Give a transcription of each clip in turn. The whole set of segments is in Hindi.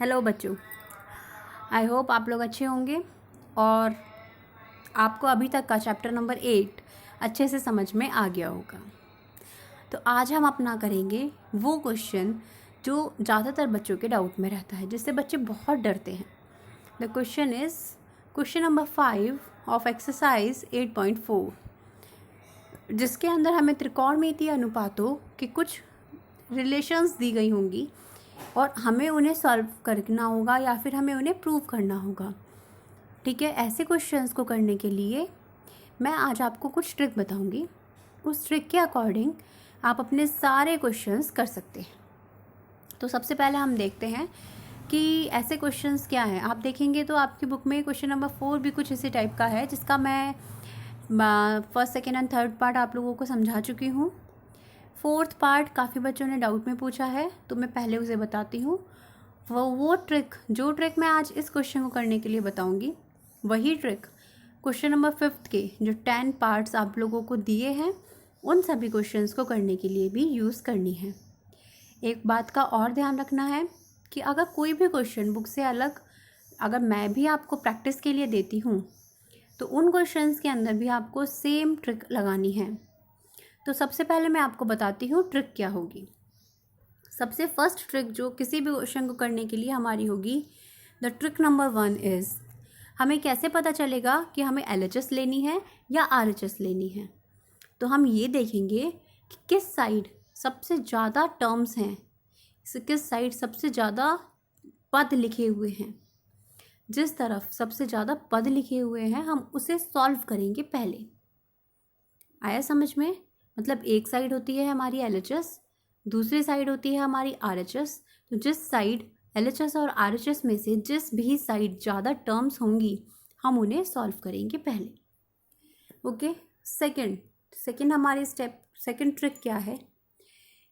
हेलो बच्चों, आई होप आप लोग अच्छे होंगे और आपको अभी तक का चैप्टर नंबर 8 अच्छे से समझ में आ गया होगा। तो आज हम अपना करेंगे वो क्वेश्चन जो ज़्यादातर बच्चों के डाउट में रहता है, जिससे बच्चे बहुत डरते हैं। The question is question number 5 of exercise 8.4, जिसके अंदर हमें त्रिकोणमितीय अनुपातों के कुछ रिलेशंस दी गई होंगी और हमें उन्हें सॉल्व करना होगा या फिर हमें उन्हें प्रूव करना होगा। ठीक है, ऐसे क्वेश्चंस को करने के लिए मैं आज आपको कुछ ट्रिक बताऊंगी। उस ट्रिक के अकॉर्डिंग आप अपने सारे क्वेश्चंस कर सकते हैं। तो सबसे पहले हम देखते हैं कि ऐसे क्वेश्चंस क्या हैं। आप देखेंगे तो आपकी बुक में क्वेश्चन नंबर 4 भी कुछ इसी टाइप का है, जिसका मैं first, second and third part आप लोगों को समझा चुकी हूँ। फोर्थ पार्ट काफ़ी बच्चों ने डाउट में पूछा है, तो मैं पहले उसे बताती हूँ। वो ट्रिक जो ट्रिक मैं आज इस क्वेश्चन को करने के लिए बताऊँगी, वही ट्रिक क्वेश्चन नंबर 5 के जो 10 पार्ट्स आप लोगों को दिए हैं उन सभी क्वेश्चंस को करने के लिए भी यूज़ करनी है। एक बात का और ध्यान रखना है कि अगर कोई भी क्वेश्चन बुक से अलग अगर मैं भी आपको प्रैक्टिस के लिए देती हूँ, तो उन क्वेश्चंस के अंदर भी आपको सेम ट्रिक लगानी है। तो सबसे पहले मैं आपको बताती हूँ ट्रिक क्या होगी। सबसे फर्स्ट ट्रिक जो किसी भी क्वेश्चन को करने के लिए हमारी होगी, द ट्रिक नंबर 1 इज़, हमें कैसे पता चलेगा कि हमें LHS लेनी है या RHS लेनी है। तो हम ये देखेंगे कि किस साइड सबसे ज़्यादा टर्म्स हैं, किस साइड सबसे ज़्यादा पद लिखे हुए हैं। जिस तरफ सबसे ज़्यादा पद लिखे हुए हैं हम उसे सॉल्व करेंगे पहले। आया समझ में? मतलब एक साइड होती है हमारी LHS, दूसरी साइड होती है हमारी RHS। तो जिस साइड LHS और RHS में से जिस भी साइड ज़्यादा टर्म्स होंगी हम उन्हें सॉल्व करेंगे पहले। ओके, सेकंड हमारी सेकंड ट्रिक क्या है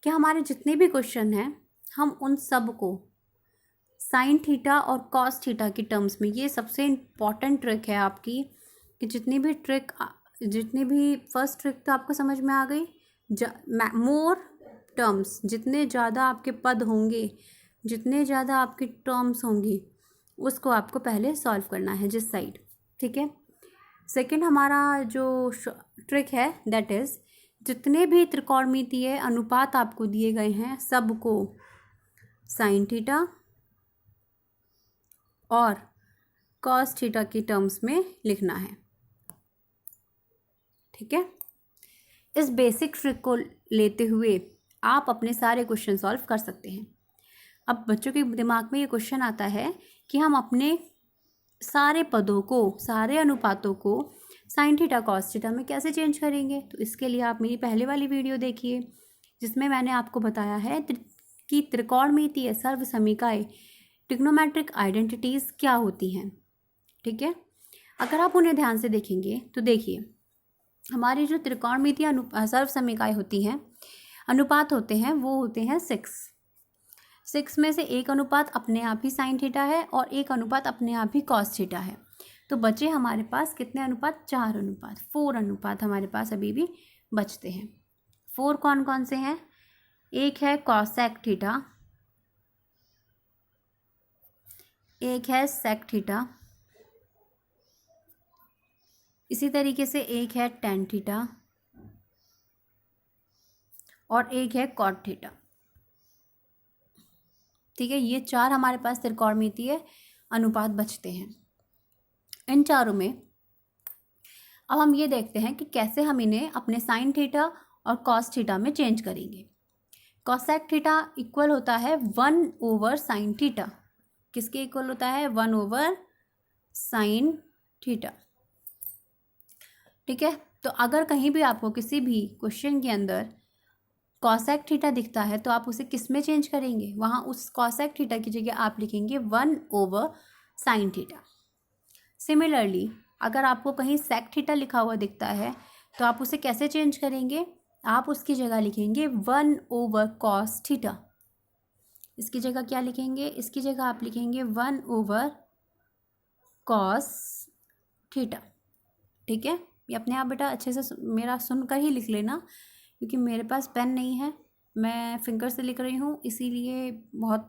कि हमारे जितने भी क्वेश्चन हैं हम उन सब को साइन थीटा और कॉस थीटा की टर्म्स में, ये सबसे इम्पॉर्टेंट ट्रिक है आपकी कि जितनी भी फर्स्ट ट्रिक तो आपको समझ में आ गई। मोर टर्म्स, जितने ज़्यादा आपके पद होंगे, जितने ज़्यादा आपकी टर्म्स होंगी, उसको आपको पहले सॉल्व करना है जिस साइड। ठीक है, सेकंड हमारा जो ट्रिक है दैट इज़, जितने भी त्रिकोणमितीय अनुपात आपको दिए गए हैं सबको साइन थीटा और कॉस थीटा की टर्म्स में लिखना है। ठीक है, इस बेसिक ट्रिक को लेते हुए आप अपने सारे क्वेश्चन सॉल्व कर सकते हैं। अब बच्चों के दिमाग में ये क्वेश्चन आता है कि हम अपने सारे पदों को, सारे अनुपातों को साइन थीटा कॉस थीटा में कैसे चेंज करेंगे। तो इसके लिए आप मेरी पहले वाली वीडियो देखिए, जिसमें मैंने आपको बताया है कि त्रिकोणमितीय सर्वसमीकाएं ट्रिग्नोमेट्रिक आइडेंटिटीज़ क्या होती हैं। ठीक है, अगर आप उन्हें ध्यान से देखेंगे तो देखिए, हमारी जो त्रिकोणमितीय सर्वसमीकाएं होती हैं, अनुपात होते हैं, वो होते हैं 6 में से एक अनुपात अपने आप ही साइन थीटा है और एक अनुपात अपने आप ही कॉस थीटा है। तो बचे हमारे पास कितने अनुपात? 4 अनुपात हमारे पास अभी भी बचते हैं। 4 कौन कौन से हैं? एक है कॉसेक थीटा, एक है सेक थीटा, इसी तरीके से एक है टेन थीटा और एक है कॉट थीटा। ठीक है, ये 4 हमारे पास त्रिकोणमितीय अनुपात बचते हैं। इन चारों में अब हम ये देखते हैं कि कैसे हम इन्हें अपने साइन थीटा और कॉस थीटा में चेंज करेंगे। कॉसेक थीटा इक्वल होता है 1/साइन थीटा। किसके इक्वल होता है? 1/साइन थीटा। ठीक है, तो अगर कहीं भी आपको किसी भी क्वेश्चन के अंदर कॉसेक थीटा दिखता है तो आप उसे किस में चेंज करेंगे? वहाँ उस कॉसेक थीटा की जगह आप लिखेंगे 1/साइन थीटा। सिमिलरली अगर आपको कहीं सेक थीटा लिखा हुआ दिखता है तो आप उसे कैसे चेंज करेंगे? आप उसकी जगह लिखेंगे 1/कॉस थीटा। इसकी जगह क्या लिखेंगे? इसकी जगह आप लिखेंगे 1/कॉस थीटा। ठीक है, ये अपने आप बेटा अच्छे से मेरा सुनकर ही लिख लेना, क्योंकि मेरे पास पेन नहीं है, मैं फिंगर से लिख रही हूँ, इसीलिए बहुत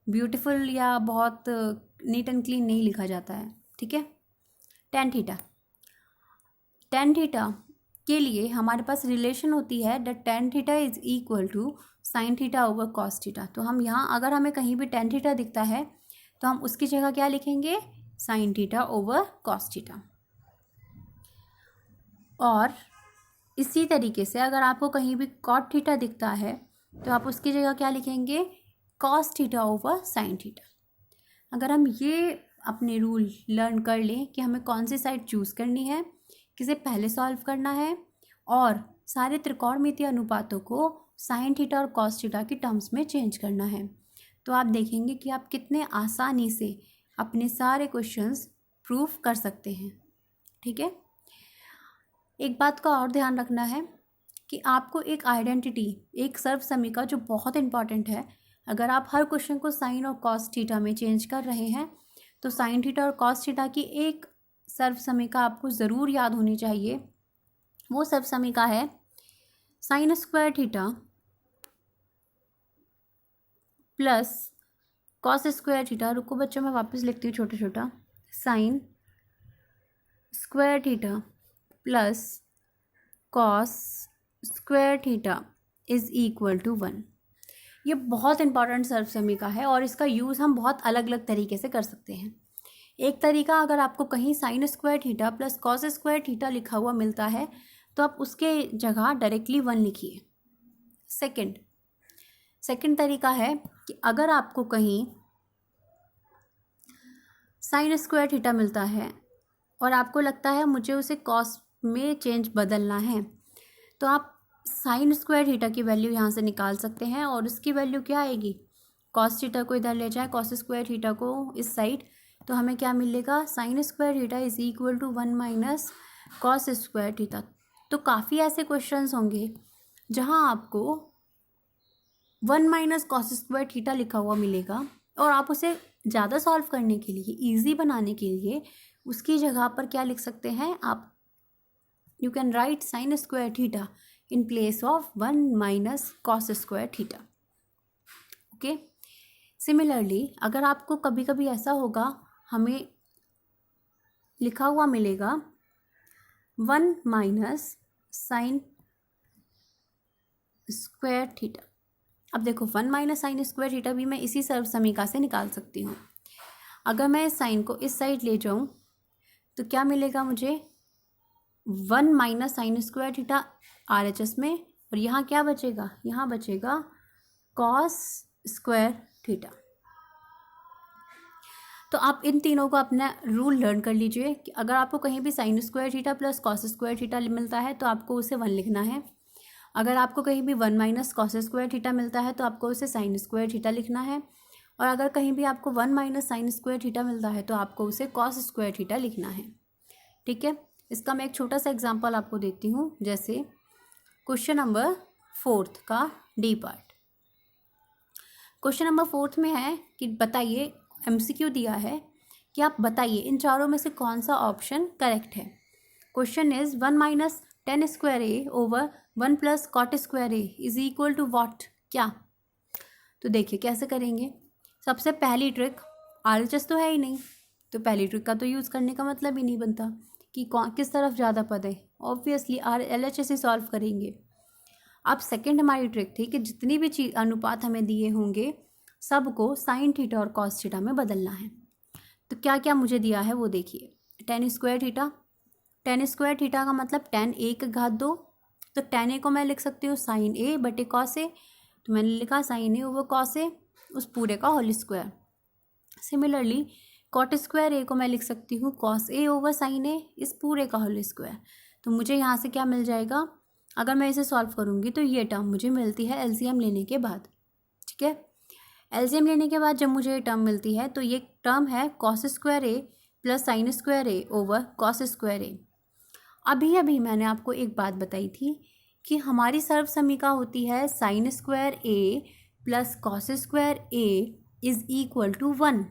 ब्यूटीफुल या बहुत नीट एंड क्लीन नहीं लिखा जाता है, ठीक है। टेन थीटा, टेन थीटा के लिए हमारे पास रिलेशन होती है that tan theta is equal to sine theta over cos theta. तो हम यहाँ अगर हमें कहीं भी टेन थीटा दिखता है तो हम उसकी जगह क्या लिखेंगे, sign theta over cos theta. और इसी तरीके से अगर आपको कहीं भी कॉट थीटा दिखता है तो आप उसकी जगह क्या लिखेंगे, cos theta over sine theta. अगर हम ये अपने रूल लर्न कर लें कि हमें कौन सी साइड चूज़ करनी है, किसे पहले सॉल्व करना है और सारे त्रिकोणमितीय अनुपातों को साइन थीटा और कॉस थीटा की टर्म्स में चेंज करना है, तो आप देखेंगे कि आप कितने आसानी से अपने सारे क्वेश्चंस प्रूव कर सकते हैं, ठीक है। एक बात का और ध्यान रखना है कि आपको एक आइडेंटिटी, एक सर्वसमीका जो बहुत इंपॉर्टेंट है, अगर आप हर क्वेश्चन को साइन और कॉस थीटा में चेंज कर रहे हैं तो साइन थीटा और कॉस थीटा की एक सर्वसमीका आपको ज़रूर याद होनी चाहिए। वो सर्वसमीका है sine square theta plus cos square theta. रुको बच्चों, मैं वापस लिखती हूँ छोटा छोटा। Sine square theta plus cos square theta is equal to 1। ये बहुत इंपॉर्टेंट सर्वसमीका है और इसका यूज़ हम बहुत अलग अलग तरीके से कर सकते हैं। एक तरीका, अगर आपको कहीं sign square theta plus cos square theta लिखा हुआ मिलता है तो आप उसके जगह डायरेक्टली 1 लिखिए। सेकंड तरीका है कि अगर आपको कहीं साइन स्क्वायर थीटा मिलता है और आपको लगता है मुझे उसे कॉस में चेंज बदलना है, तो आप साइन स्क्वायर थीटा की वैल्यू यहाँ से निकाल सकते हैं और उसकी वैल्यू क्या आएगी, कॉस थीटा को इधर ले जाए, कॉस स्क्वायर थीटा को इस साइड, तो हमें क्या मिलेगा, sine square theta is equal to 1 minus cos square theta. तो काफ़ी ऐसे क्वेश्चंस होंगे जहाँ आपको 1 माइनस कॉस स्क्वायर थीटा लिखा हुआ मिलेगा और आप उसे ज़्यादा सॉल्व करने के लिए, ईजी बनाने के लिए उसकी जगह पर क्या लिख सकते हैं आप, you can write sign square theta in place of 1 minus cos square theta. Okay, similarly अगर आपको कभी कभी ऐसा होगा, हमें लिखा हुआ मिलेगा 1 माइनस साइन स्क्वायर थीटा। अब देखो 1 माइनस साइन स्क्वायर थीटा भी मैं इसी सर्वसमीका से निकाल सकती हूँ। अगर मैं साइन को इस साइड ले जाऊँ तो क्या मिलेगा मुझे, 1 minus sign square theta RHS में, और यहाँ क्या बचेगा, यहाँ बचेगा कॉस स्क्वायर थीटा। तो आप इन तीनों को अपना रूल लर्न कर लीजिए कि अगर आपको कहीं भी sign square theta plus cos square theta मिलता है तो आपको उसे 1 लिखना है। अगर आपको कहीं भी 1 माइनस कॉस स्क्वायर थीटा मिलता है तो आपको उसे साइन स्क्वायर थीटा लिखना है। और अगर कहीं भी आपको 1 माइनस साइन स्क्वायर थीटा मिलता है तो आपको उसे कॉस स्क्वायर थीटा लिखना है, ठीक है। इसका मैं एक छोटा सा एग्जांपल आपको देती हूँ, जैसे क्वेश्चन नंबर 4 का डी पार्ट। क्वेश्चन नंबर 4 में है कि बताइए, MCQ दिया है कि आप बताइए इन चारों में से कौन सा ऑप्शन करेक्ट है। Question is 1 minus tan square A over 1 plus cot square A is equal to what, क्या। तो देखिए कैसे करेंगे। सबसे पहली ट्रिक, RHS तो है ही नहीं, तो पहली ट्रिक का तो यूज़ करने का मतलब ही नहीं बनता कि किस तरफ ज़्यादा पद है, ऑब्वियसली LHS ही सॉल्व करेंगे। अब सेकंड हमारी ट्रिक थी कि जितनी भी चीज अनुपात हमें दिए होंगे सबको साइन थीटा और कॉस थीटा में बदलना है। तो क्या क्या मुझे दिया है वो देखिए। Ten square theta, ten square theta का मतलब टेन ए का घात 2, तो टेन ए को मैं लिख सकती हूँ साइन ए बटे कॉस ए, तो मैंने लिखा sine A over cos A उस पूरे का whole square. Similarly cot square A को मैं लिख सकती हूँ cos A over sine A इस पूरे का होल स्क्वायर। तो मुझे यहाँ से क्या मिल जाएगा, अगर मैं इसे सॉल्व करूँगी तो ये टर्म मुझे मिलती है LCM लेने के बाद, ठीक है। LCM लेने के बाद जब मुझे ये टर्म मिलती है तो ये टर्म है cos square A plus sign square A over cos square ए। अभी अभी मैंने आपको एक बात बताई थी कि हमारी सर्वसमीका होती है sine square A plus cos square A is equal to 1।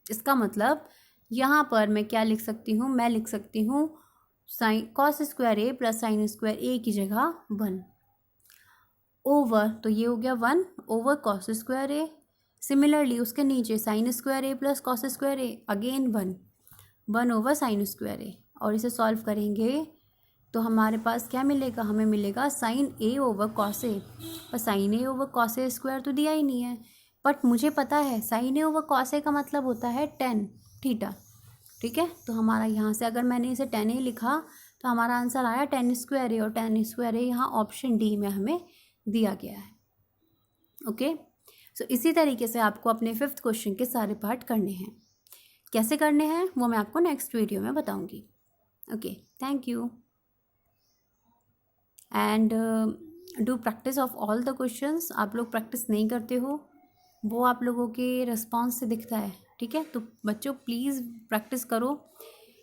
इसका मतलब यहाँ पर मैं क्या लिख सकती हूँ, मैं लिख सकती हूँ sine cos square A plus sign square ए की जगह 1 ओवर, तो ये हो गया 1 ओवर कॉस स्क्वायर ए सिमिलरली उसके नीचे sign square A plus cos square A, again 1 over sign square ए, और इसे सॉल्व करेंगे तो हमारे पास क्या मिलेगा, हमें मिलेगा साइन ए ओवर कॉस ए। पर sign A over cos A square तो दिया ही नहीं है, बट मुझे पता है साइन ए ओवर कॉस ए का मतलब होता है टेन थीटा। ठीक है, तो हमारा यहाँ से अगर मैंने इसे टेन ए लिखा तो हमारा आंसर आया टेन स्क्वायर ए, और टेन स्क्वायर ए यहाँ ऑप्शन डी में हमें दिया गया है। ओके, सो इसी तरीके से आपको अपने 5th क्वेश्चन के सारे पार्ट करने हैं। कैसे करने हैं वो मैं आपको नेक्स्ट वीडियो में बताऊंगी। Okay, thank you and do practice of all the questions. आप लोग प्रैक्टिस नहीं करते हो, वो आप लोगों के रिस्पॉन्स से दिखता है। ठीक है, तो बच्चों प्लीज़ प्रैक्टिस करो,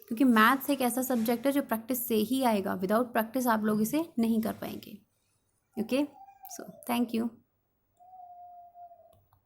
क्योंकि मैथ्स एक ऐसा सब्जेक्ट है जो प्रैक्टिस से ही आएगा। विदाउट प्रैक्टिस आप लोग इसे नहीं कर पाएंगे। Okay, so thank you.